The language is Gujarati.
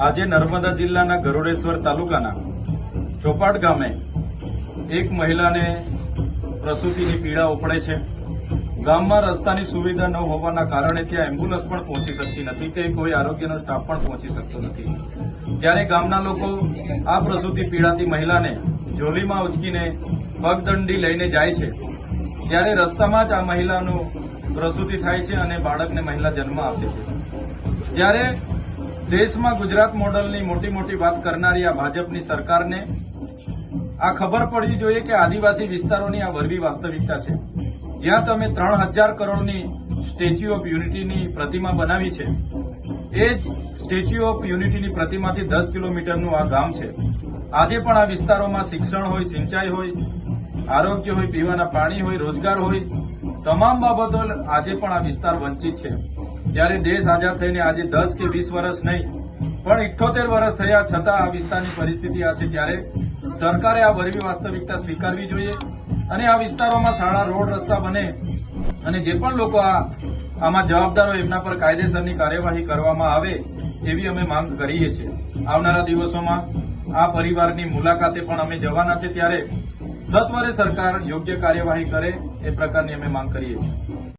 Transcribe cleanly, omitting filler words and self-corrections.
આજે નર્મદા જિલ્લાના ગરુડેશ્વર તાલુકાના ચોપાટ ગામે એક મહિલાને પ્રસૂતિની પીડા ઉપડે છે। ગામમાં રસ્તાની સુવિધા ન હોવાના કારણે ત્યાં એમ્બ્યુલન્સ પણ પહોંચી શકતી નથી કે કોઈ આરોગ્યનો સ્ટાફ પણ પહોંચી શકતો નથી। ત્યારે ગામના લોકો આ પ્રસૂતિ પીડાતી મહિલાને ઝોલીમાં ઉચકીને પગદંડી લઈને જાય છે। ત્યારે રસ્તામાં જ આ મહિલાનું પ્રસૂતિ થાય છે અને બાળકને મહિલા જન્મ આપે છે। ત્યારે દેશમાં ગુજરાત મોડલની મોટી મોટી વાત કરનારી આ ભાજપની સરકારને આ ખબર પડવી જોઈએ કે આદિવાસી વિસ્તારોની આ વરવી વાસ્તવિકતા છે। જ્યાં તમે 3000 કરોડની સ્ટેચ્યુ ઓફ યુનિટીની પ્રતિમા બનાવી છે, એ જ સ્ટેચ્યુ ઓફ યુનિટીની પ્રતિમાથી 10 કિલોમીટરનું આ ગામ છે। આજે પણ આ વિસ્તારોમાં શિક્ષણ હોય, સિંચાઈ હોય, આરોગ્ય હોય, પીવાના પાણી હોય, રોજગાર હોય, તમામ બાબતો આજે પણ આ વિસ્તાર વંચિત છે। ત્યારે દેશ આઝાદ થઈને આજે 10 કે 20 વર્ષ નહીં પણ 78 વર્ષ થયા છતાં આ વિસ્તારની પરિસ્થિતિ આ છે। ત્યારે સરકારે આ વરવી વાસ્તવિકતા સ્વીકારવી જોઈએ અને આ વિસ્તારોમાં શાળા, રોડ, રસ્તા બને અને જે પણ લોકો આમાં જવાબદાર હોય એમના પર કાયદેસરની કાર્યવાહી કરવામાં આવે એવી અમે માંગ કરીએ છીએ। આવનારા દિવસોમાં આ પરિવારની મુલાકાતે પણ અમે જવાના છે। ત્યારે સત્વરે સરકાર યોગ્ય કાર્યવાહી કરે એ પ્રકારની અમે માંગ કરીએ છીએ।